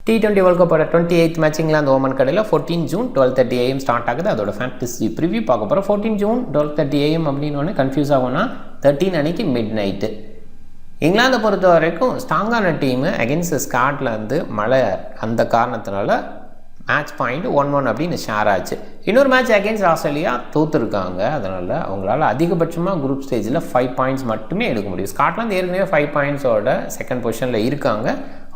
T20 World Cup 28th match England Oman கடையில் 14 June 12:30 AM start ஆகுது. அதோட ஃபேண்டசி ப்ரிவியூ பார்க்க போகிறோம். 14 ஜூன் 12:30 AM அப்படின்னு ஒன்று கன்ஃபியூஸ் ஆகும்னா 13 அன்னைக்கு மிட் நைட்டு. இங்கிலாந்தை பொறுத்த வரைக்கும் ஸ்ட்ராங்கான டீமு அகென்ஸ்ட் ஸ்காட்லாந்து மழை அந்த காரணத்தினால மேட்ச் பாயிண்ட் 1-1 அப்படின்னு ஷேர் ஆச்சு. இன்னொரு மேட்ச் அகென்ஸ்ட் ஆஸ்திரேலியா தோற்றுருக்காங்க. அதனால் அவங்களால அதிகபட்சமாக குரூப் ஸ்டேஜில் 5 பாயிண்ட்ஸ் மட்டுமே எடுக்க முடியும். ஸ்காட்லாந்து ஏற்கனவே 5 பாயிண்ட்ஸோட செகண்ட் பொசிஷனில் இருக்காங்க.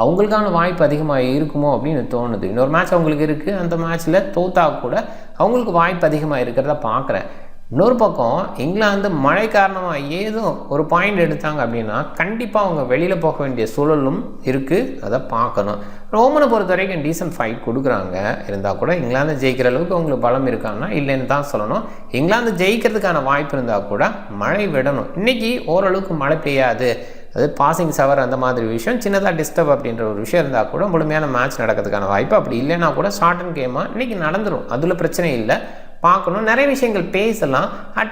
அவங்களுக்கான வாய்ப்பு அதிகமாக இருக்குமோ அப்படின்னு தோணுது. இன்னொரு மேட்ச் அவங்களுக்கு இருக்குது. அந்த மேட்ச்சில் தோத்தா கூட அவங்களுக்கு வாய்ப்பு அதிகமாக இருக்கிறத பார்க்குறேன். இன்னொரு பக்கம் இங்கிலாந்து மழை காரணமாக ஏதோ ஒரு பாயிண்ட் எடுத்தாங்க அப்படின்னா கண்டிப்பாக அவங்க வெளியில் போக வேண்டிய சூழலும் இருக்குது. அதை பார்க்கணும். ரோமனை பொறுத்த வரைக்கும் டீசன்ட் ஃபைட் கொடுக்குறாங்க. இருந்தால் கூட இங்கிலாந்து ஜெயிக்கிற அளவுக்கு அவங்களுக்கு பலம் இருக்காங்கன்னா இல்லைன்னு தான் சொல்லணும். இங்கிலாந்து ஜெயிக்கிறதுக்கான வாய்ப்பு இருந்தால் கூட மழை விடணும். இன்றைக்கி ஓரளவுக்கு மழை பெய்யாது, அது பாசிங் சவர் அந்த மாதிரி விஷயம் சின்னதாக டிஸ்டர்ப் அப்படின்ற ஒரு விஷயம் இருந்தால் கூட முழுமையான மேட்ச் நடக்கிறதுக்கான வாய்ப்பு. அப்படி இல்லைன்னா கூட ஷார்ட் அண்ட் கேமாக இன்றைக்கி நடந்துடும். அதில் பிரச்சனை இல்லை. பார்க்கணும். நிறைய விஷயங்கள் பேசலாம்.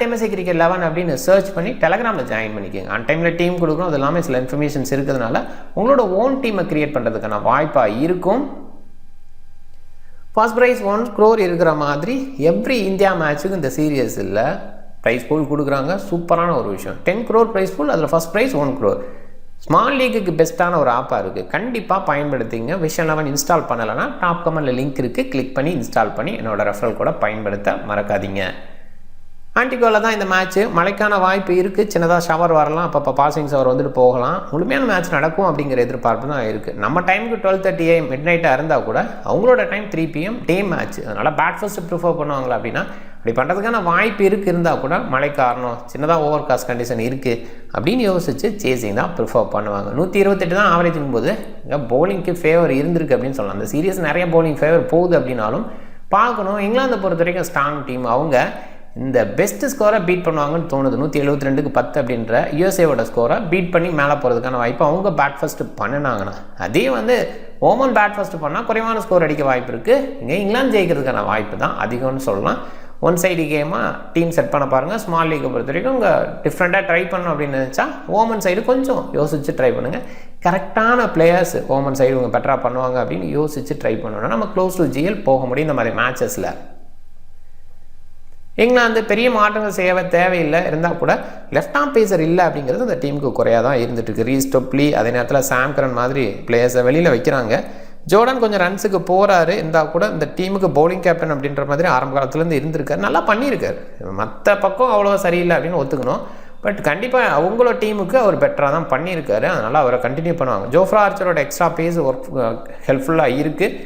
MSI Cricket 11 அப்படின்னு சர்ச் பண்ணி டெலகிராமில் ஜாயின் பண்ணிக்கோங்க. அன் டைமில் டீம் கொடுக்கணும். அது எல்லாமே சில இன்ஃபர்மேஷன்ஸ் இருக்கிறதுனால உங்களோட ஓன் டீமை க்ரியேட் பண்ணுறதுக்கான வாய்ப்பாக இருக்கும். ஃபர்ஸ்ட் ப்ரைஸ் 1 crore இருக்கிற மாதிரி எவ்ரி இந்தியா மேட்ச்சுக்கு இந்த சீரியஸ் இல்லை ப்ரைஸ் பூல் கொடுக்குறாங்க. சூப்பரான ஒரு விஷயம். 10 crore ப்ரைஸ் பூல், அதில் ஃபர்ஸ்ட் ப்ரைஸ் 1 crore. ஸ்மால் லீக்குக்கு பெஸ்ட்டான ஒரு ஆப்பாக இருக்குது. கண்டிப்பாக பயன்படுத்திங்க. விஷன் 11 இன்ஸ்டால் பண்ணலைன்னா டாப் கமெண்டில் லிங்க் இருக்குது. கிளிக் பண்ணி இன்ஸ்டால் பண்ணி என்னோடய ரெஃபரல் கூட பயன்படுத்த மறக்காதீங்க. ஆன்டிகோவில் தான் இந்த மேட்ச்சு. மழைக்கான வாய்ப்பு இருக்குது. சின்னதாக ஷவர் வரலாம், அப்போ பாசிங் ஷவர் வந்துட்டு போகலாம். முழுமையான மேட்ச் நடக்கும் அப்படிங்கிற எதிர்பார்ப்பு தான் இருக்குது. நம்ம டைமுக்கு 12:30 AM மிட் நைட்டாக இருந்தால் கூட அவங்களோட டைம் 3 PM டே மேட்ச். அதனால் பேட் ஃபர்ஸ்ட்டு ப்ரிஃபர் பண்ணுவாங்களா அப்படின்னா அப்படி பண்ணுறதுக்கான வாய்ப்பு இருந்தால் கூட மழை காரணம் சின்னதாக ஓவர் காஸ்ட் கண்டிஷன் இருக்குது அப்படின்னு யோசிச்சு சேசிங் தான் ப்ரிஃபர் பண்ணுவாங்க. 128 தான் ஆவரேஜுங்கும் போது இங்கே பவுலிங்க்கு ஃபேவர் இருந்திருக்கு அப்படின்னு சொல்லலாம். அந்த சீரியஸ் நிறைய பவுலிங் ஃபேவர் போகுது அப்படின்னாலும் பார்க்கணும். இங்கிலாந்தை பொறுத்த வரைக்கும் ஸ்ட்ராங் டீம். அவங்க இந்த பெஸ்ட் ஸ்கோரை பீட் பண்ணுவாங்கன்னு தோணுது. 172க்கு 10 அப்படின்ற யூஎஸ்ஏவோட ஸ்கோரை பீட் பண்ணி மேலே போகிறதுக்கான வாய்ப்பு அவங்க பேட் ஃபர்ஸ்ட்டு பண்ணினாங்கன்னா, அதே ஓமன் பேட் ஃபர்ஸ்ட்டு பண்ணால் குறைவான ஸ்கோர் அடிக்க வாய்ப்பு இருக்குது. இங்கே இங்கிலாந்து ஜெயிக்கிறதுக்கான வாய்ப்பு தான் அதிகம்னு சொல்லலாம். ஒன் சைடு கேமாக டீம் செட் பண்ண பாருங்கள். ஸ்மால் லீக்கை பொறுத்த வரைக்கும் உங்கள் டிஃப்ரெண்ட்டாக ட்ரை பண்ணணும் அப்படின்னு நினச்சா ஓமன் சைடு கொஞ்சம் யோசித்து ட்ரை பண்ணுங்கள். கரெக்டான பிளேயர்ஸ் ஓமன் சைடு இவங்க பெட்டராக பண்ணுவாங்க அப்படின்னு யோசித்து ட்ரை பண்ணணும்னா நம்ம க்ளோஸ் டு GL போக முடியும். இந்த மாதிரி மேட்சஸில் இங்கிலாந்து பெரிய மாற்றங்கள் செய்ய தேவையில்லை. இருந்தால் கூட லெஃப்ட் ஆர்ம் பேசர் இல்லை அப்படிங்கிறது அந்த டீமுக்கு குறையாக தான் இருந்துகிட்ருக்கு. ரீஸ் டொப்லி அதே நேரத்தில் சாம் கரன் மாதிரி பிளேயர்ஸை வெளியில் வைக்கிறாங்க. ஜோர்டன் கொஞ்சம் ரன்ஸுக்கு போகிறாரு. இருந்தால் கூட இந்த டீமுக்கு பவுலிங் கேப்டன் அப்படின்ற மாதிரி ஆரம்ப காலத்துலேருந்து இருந்திருக்காரு. நல்லா பண்ணியிருக்காரு. மற்ற பக்கம் அவ்வளோ சரியில்லை அப்படின்னு ஒத்துக்கணும். பட் கண்டிப்பாக அவங்களோட டீமுக்கு அவர் பெட்டராக தான் பண்ணியிருக்காரு. அதனால் அவரை கண்டினியூ பண்ணுவாங்க. ஜோஃப்ரா ஆர்ச்சரோட எக்ஸ்ட்ரா பேஸ் ஒர்க் ஹெல்ப்ஃபுல்லாக இருக்குது.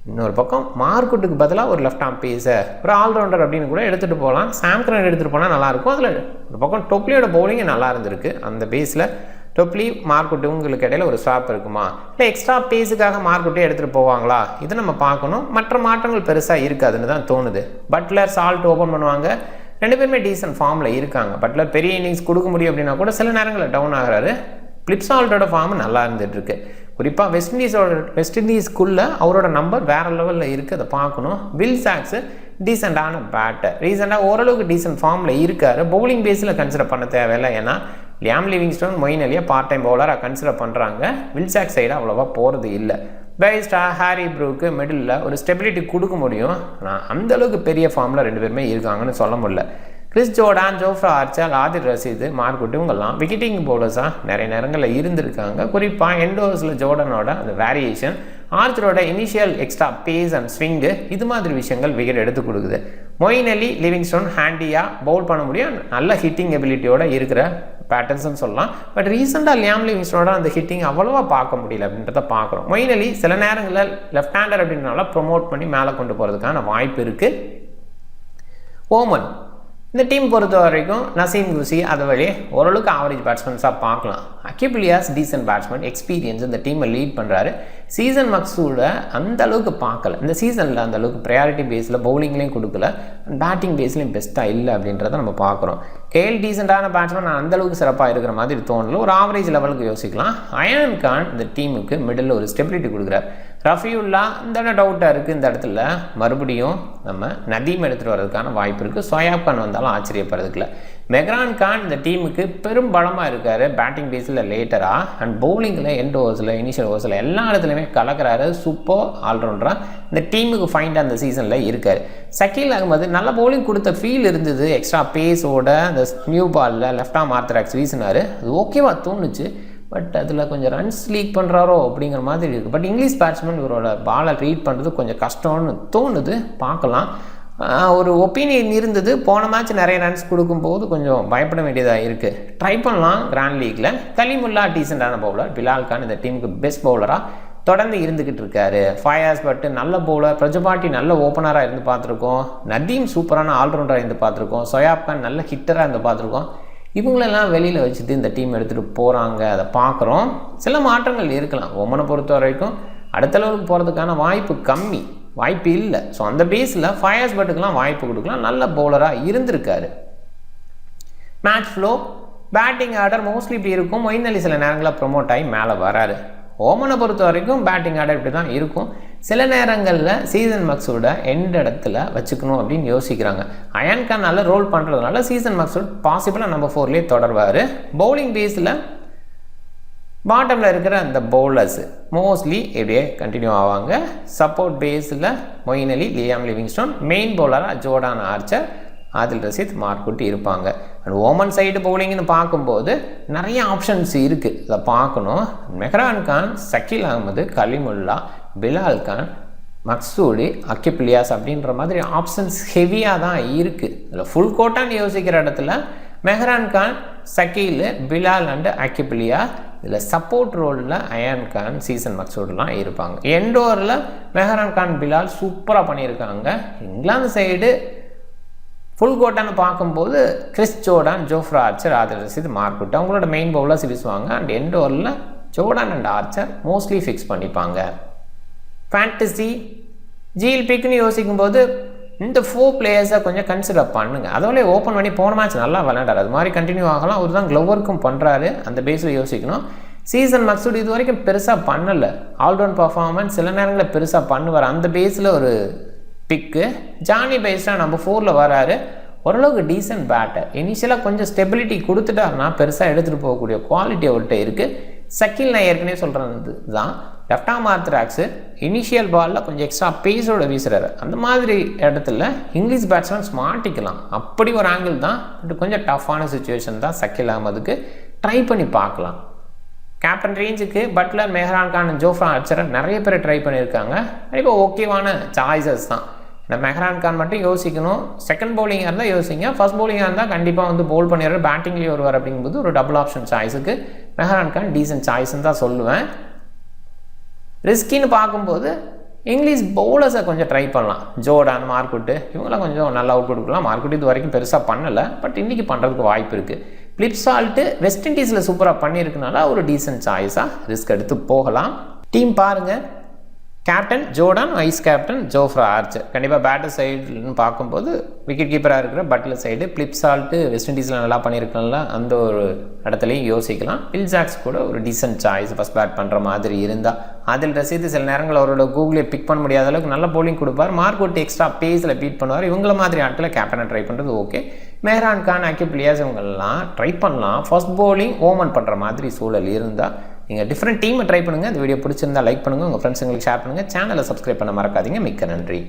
இன்னொரு பக்கம் மார்க்குட்டுக்கு பதிலாக ஒரு லெஃப்ட் ஆர்ம் பேஸை ஒரு ஆல்ரவுண்டர் அப்படின்னு கூட எடுத்துகிட்டு போகலாம். சாம் கரன் எடுத்துகிட்டு போனால் நல்லாயிருக்கும். அதில் ஒரு பக்கம் டொப்லியோட பவுலிங்கே நல்லா இருந்திருக்கு. அந்த பேஸில் டொப்லி மார்க்குட்டு உங்களுக்கு இடையில ஒரு ஸ்வாப் இருக்குமா, இல்லை எக்ஸ்ட்ரா பேஸுக்காக மார்க்குட்டே எடுத்துகிட்டு போவாங்களா, இதை நம்ம பார்க்கணும். மற்ற மாற்றங்கள் பெருசாக இருக்காதுன்னு தான் தோணுது. பட்லர் சால்ட் ஓப்பன் பண்ணுவாங்க. 2 பேருமே டீசன்ட் ஃபார்மில் இருக்காங்க. பட்லர் பெரிய இன்னிங்ஸ் கொடுக்க முடியும் அப்படின்னா கூட சில நேரங்களில் டவுன் ஆகிறாரு. பிளிப்சால்ட்டோட ஃபார்ம் நல்லா இருந்துகிட்ருக்கு. குறிப்பாக வெஸ்ட் இண்டீஸ்க்குள்ளே அவரோட நம்பர் வேறு லெவலில் இருக்குது. அதை பார்க்கணும். வில் சாக்ஸு டீசெண்டான பேட்டர். ரீசெண்டாக ஓரளவுக்கு டீசென்ட் ஃபார்மில் இருக்கார். பவுலிங் பேஸில் கன்சிடர் பண்ண தேவையில்லை. ஏன்னா லியாம் லிவிங்ஸ்டோன் மொயின் அலியை பார்ட் டைம் பவுலராக கன்சிடர் பண்ணுறாங்க. வில் சாக்ஸ் சைடு அவ்வளோவா போகிறது இல்லை. பேஸ்டா ஹாரி ப்ரூக்கு மிடில் ஒரு ஸ்டெபிலிட்டி கொடுக்க முடியும். ஆனால் அந்தளவுக்கு பெரிய ஃபார்மில் 2 பேருமே இருக்காங்கன்னு சொல்ல முடியல. Chris Jordan, Jofra Archer, Adhir ரசீது, மார்க்குட்டு இவங்கெல்லாம் விக்கெட்டிங் பவுலர்ஸாக நிறைய நேரங்களில் இருந்திருக்காங்க. குறிப்பாக எண்டோஸில் ஜோர்டனோட அந்த வேரியேஷன், ஆர்ச்சரோட initial extra pace and swing, இது மாதிரி விஷயங்கள் விக்கெட் எடுத்து கொடுக்குது. மொயின் அலி, லிவிங்ஸ்டோன் ஹேண்டியாக பவுல் பண்ண முடியும். நல்ல ஹிட்டிங் எபிலிட்டியோட இருக்கிற பேட்டர்ன்ஸ்னு சொல்லலாம். பட் ரீசெண்டாக லியாம் லிவிங்ஸ்டோட அந்த ஹிட்டிங் அவ்வளோவா பார்க்க முடியல அப்படின்றத பார்க்குறோம். மொயின் அலி சில நேரங்களில் லெஃப்ட் ஹேண்டர் அப்படின்றனால ப்ரொமோட் பண்ணி மேலே கொண்டு போகிறதுக்கான வாய்ப்பு இருக்குது. ஓமன் இந்த டீம் பொறுத்த வரைக்கும் நசீம் குசி அது வழி ஓரளவுக்கு ஆவரேஜ் பேட்ஸ்மேன்ஸாக பார்க்கலாம். Aqib Ilyas decent batsman, experience, இந்த டீமை லீட் பண்ணுறாரு. சீசன் மக்ஸூட அந்த அளவுக்கு பார்க்கல. இந்த சீசனில் அந்த அளவுக்கு ப்ரையாரிட்டி பேஸில் பவுலிங்லேயும் கொடுக்கல, பேட்டிங் பேஸ்லேயும் பெஸ்ட்டாக இல்லை அப்படின்றத நம்ம பார்க்குறோம். கேஎல் டீசெண்டான பேட்ஸ்மேன் அந்தளவுக்கு சிறப்பாக இருக்கிற மாதிரி தோணல. ஒரு ஆவரேஜ் லெவலுக்கு யோசிக்கலாம். அயான் கான் இந்த டீமுக்கு மிடில் ஒரு ஸ்டெபிலிட்டி கொடுக்குறார். ரஃபியுல்லா இந்த டவுட்டாக இருக்குது. இந்த இடத்துல மறுபடியும் நம்ம நதீம் எடுத்துகிட்டு வர்றதுக்கான வாய்ப்பு இருக்குது. சோயாப் கான் வந்தாலும் ஆச்சரியப்படுறதுக்குல. மெஹ்ரான் கான் இந்த டீமுக்கு பெரும் பலமாக இருக்கார். பேட்டிங் பேஸில் லேட்டராக அண்ட் பவுலிங்கில் எண்ட் ஓவர்ஸில் இனிஷியல் ஓவர்ஸில் எல்லா இடத்துலையுமே கலக்கிறாரு. சூப்பர் ஆல்ரவுண்டராக இந்த டீமுக்கு ஃபைண்டாக அந்த சீசனில் இருக்கார். ஷக்கீல் அகமது நல்ல பவுலிங் கொடுத்த ஃபீல் இருந்தது. எக்ஸ்ட்ரா பேஸோட அந்த நியூ பாலில் லெஃப்ட் ஆர்ம் ஆர்த்தடாக்ஸ் வீசினார். அது ஓகேவா தோணுச்சு. பட் அதில் கொஞ்சம் ரன்ஸ் லீக் பண்ணுறாரோ அப்படிங்கிற மாதிரி இருக்குது. பட் இங்கிலீஷ் பேட்ஸ்மேன் இவரோட பாலை ரீட் பண்ணுறது கொஞ்சம் கஷ்டம்னு தோணுது. பார்க்கலாம். ஒரு ஒப்பீனியன் இருந்தது. போன மேட்ச் நிறைய ரன்ஸ் கொடுக்கும்போது கொஞ்சம் பயப்பட வேண்டியதாக இருக்குது. ட்ரை பண்ணலாம் கிராண்ட் லீக்கில். கலிமுல்லா டீசெண்டான பவுலர். பிலால் கான் இந்த டீமுக்கு பெஸ்ட் பவுலராக தொடர்ந்து இருந்துக்கிட்டு இருக்காரு. ஃபயாஸ் பட் நல்ல பவுலர். பிரஜபாட்டி நல்ல ஓப்பனராக இருந்து பார்த்துருக்கோம். நதீம் சூப்பரான ஆல்ரவுண்டராக இருந்து பார்த்துருக்கோம். சோயாப் கான் நல்ல ஹிட்டராக இருந்து பார்த்துருக்கோம். இவங்களெல்லாம் வெளியில் வச்சுட்டு இந்த டீம் எடுத்துகிட்டு போகிறாங்க. அதை பார்க்குறோம். சில மாற்றங்கள் இருக்கலாம். ஓமனை பொறுத்த வரைக்கும் அடுத்த லெவலுக்கு போகிறதுக்கான வாய்ப்பு கம்மி, வாய்ப்பு இல்லை. ஸோ அந்த பேஸில் ஃபயாஸ் பட்டுக்கெலாம் வாய்ப்பு கொடுக்கலாம். நல்ல பவுலராக இருந்திருக்காரு. Match flow batting order mostly இப்படி இருக்கும். மொயின் அலி சில நேரங்களில் ப்ரொமோட் ஆகி மேலே வராரு. ஓமனை பொறுத்த வரைக்கும் பேட்டிங் ஆர்டர் இப்படி தான் இருக்கும். சில நேரங்களில் சீசன் மக்ஸோட எண்ட் இடத்துல வச்சுக்கணும் அப்படின்னு யோசிக்கிறாங்க. அயான் கான் நல்ல ரோல் பண்ணுறதுனால சீசன் மக்ஸோட பாசிபிளாக நம்பர் 4லேயே தொடர்வார். பவுலிங் பேஸில் பாட்டமில் இருக்கிற அந்த பவுலர்ஸ் மோஸ்ட்லி இப்படியே கண்டினியூ ஆவாங்க. சப்போர்ட் பேஸில் Moeen Ali, Liam Livingstone, main பவுலராக ஜோர்டான் ஆர்ச்சர், ஆதில் ரஷீத், மார்க்குட்டி இருப்பாங்க. அண்ட் ஓமன் சைடு பவுலிங்னு பார்க்கும்போது நிறைய ஆப்ஷன்ஸ் இருக்குது. அதை பார்க்கணும். மெஹ்ரான் கான், ஷக்கீல் அகமது, கலிமுல்லா, பிலால் கான், மக்சூடி, அக்கிப் இலியாஸ் அப்படின்ற மாதிரி ஆப்ஷன்ஸ் ஹெவியாக தான் இருக்குது. இதில் ஃபுல் கோட்டான்னு யோசிக்கிற இடத்துல மெஹ்ரான் கான், ஷக்கீல், பிலால் அண்டு அக்கிப் இலியாஸ். இதில் சப்போர்ட் ரோலில் அயான் கான், சீசன் மக்சூடெலாம் இருப்பாங்க. எண்டோரில் மெஹ்ரான் கான், பிலால் சூப்பராக பண்ணியிருக்காங்க. இங்கிலாந்து சைடு ஃபுல் கோட்டான்னு பார்க்கும்போது Chris Jordan, Jofra Archer, Adil Rashid, Mark Wood அவங்களோட மெயின் பவுலர்ஸ் வீசுவாங்க. அண்ட் எண்ட் ஓவரில் Jordan and Archer mostly fix பண்ணிப்பாங்க. ஃபேண்டசி ஜிஎல் பிக்குன்னு யோசிக்கும்போது இந்த 4 பிளேயர்ஸை கொஞ்சம் கன்சிடர் பண்ணுங்கள். அதோட ஓப்பன் பண்ணி போன மேட்ச் நல்லா விளையாண்டார். அது மாதிரி கண்டினியூ ஆகலாம். அவர் தான் க்ளோவருக்கும் பண்ணுறாரு. அந்த பேஸில் யோசிக்கணும். சீசன் மக்சூட் இது வரைக்கும் பெருசாக பண்ணலை. ஆல்ரவுண்ட் பர்ஃபார்மன்ஸ் சில நேரங்களில் பெருசாக பண்ணுவார். அந்த பேஸில் ஒரு பிக்கு. ஜானி பைஸ்டாக நம்பர் 4ல் வராரு. ஓரளவுக்கு டீசன்ட் பேட்டர். இனிஷியலாக கொஞ்சம் ஸ்டெபிலிட்டி கொடுத்துட்டாருன்னா பெருசாக எடுத்துகிட்டு போகக்கூடிய குவாலிட்டி அவர்கிட்ட இருக்குது. ஷக்கீல் நான் ஏற்கனவே சொல்கிறது தான். லெஃப்ட் ஆர்ம் ஆர்த்தடாக்ஸு இனிஷியல் பாலில் கொஞ்சம் எக்ஸ்ட்ரா பேஸோட வீசுகிறாரு. அந்த மாதிரி இடத்துல இங்கிலீஷ் பேட்ஸ்மேன்ஸ் மாட்டிக்கலாம். அப்படி ஒரு ஆங்கிள் தான். பட் கொஞ்சம் டஃப்பான சுச்சுவேஷன் தான் ஷக்கீல் அகமதுக்கு. ட்ரை பண்ணி பார்க்கலாம். கேப்டன் ரேஞ்சுக்கு பட்லர், மெஹ்ரான் கான், ஜோஃப்ரா ஆர்ச்சரை நிறைய பேர் ட்ரை பண்ணியிருக்காங்க. கண்டிப்பாக ஓகேவான சாய்ஸஸ் தான். இந்த மெஹ்ரான் கான் மட்டும் யோசிக்கணும். செகண்ட் பவுலிங்காக இருந்தால் யோசிங்க. ஃபர்ஸ்ட் பவுலிங்காக இருந்தால் கண்டிப்பாக வந்து பவுல் பண்ணிடுற பேட்டிங்லேயே வருவார். அப்படிங்கும்போது ஒரு டபுள் ஆப்ஷன் சாய்ஸுக்கு மெஹ்ரான் கான் டீசன்ட் சாய்ஸ்ன்னு தான் சொல்லுவேன். ரிஸ்கின்னு பார்க்கும்போது இங்கிலீஷ் பவுலர்ஸை கொஞ்சம் ட்ரை பண்ணலாம். ஜோர்டான், மார்க்குட்டு இவங்களாம் கொஞ்சம் நல்லா அவுட் கொடுக்கலாம். மார்க்குட்டு இது வரைக்கும் பெருசாக பண்ணலை. பட் இன்றைக்கி பண்ணுறதுக்கு வாய்ப்பு இருக்குது. பிளிப் சால்ட்டு வெஸ்ட் இண்டீஸில் சூப்பராக பண்ணியிருக்கனால ஒரு டீசன்ட் சாய்ஸாக ரிஸ்க் எடுத்து போகலாம். டீம் பாருங்கள். Captain Jordan, vice captain Jofra Archer. கண்டிப்பாக பேட்டர் சைடுன்னு பார்க்கும்போது விக்கெட் கீப்பராக இருக்கிற Buttler side Philip Salt West இண்டீஸில் நல்லா பண்ணியிருக்கனால அந்த ஒரு இடத்துலையும் யோசிக்கலாம். வில் ஜாக்ஸ் கூட ஒரு டீசன்ட் சாய்ஸ் ஃபஸ்ட் பேட் பண்ணுற மாதிரி இருந்தால். ஆதில் ரஷீத் சில நேரங்கள் அவரோட கூகுளே பிக் பண்ண முடியாத அளவுக்கு நல்ல பவுலிங் கொடுப்பார். மார்க்குட் எக்ஸ்ட்ரா பேஸில் பீட் பண்ணுவார். இவங்கள மாதிரி ஆட்டில் கேப்டனை ட்ரை பண்ணுறது ஓகே. மெஹ்ரான் கான், அக்கிப் இலியாஸ் இவங்கெல்லாம் ட்ரை பண்ணலாம். ஃபர்ஸ்ட் பவுலிங் ஓமன் பண்ணுற மாதிரி சூழல் இருந்தால் நீங்கள் டிஃப்ரெண்ட் டீமை ட்ரை பண்ணுங்கள். இந்த வீடியோ பிடிச்சிருந்தால் லைக் பண்ணுங்கள். உங்கள் ஃப்ரெண்ட்ஸுங்களுக்கு ஷேர் பண்ணுங்கள். சேனலை சப்ஸ்கிரைப் பண்ண மறக்காதீங்க. மிக்க நன்றி.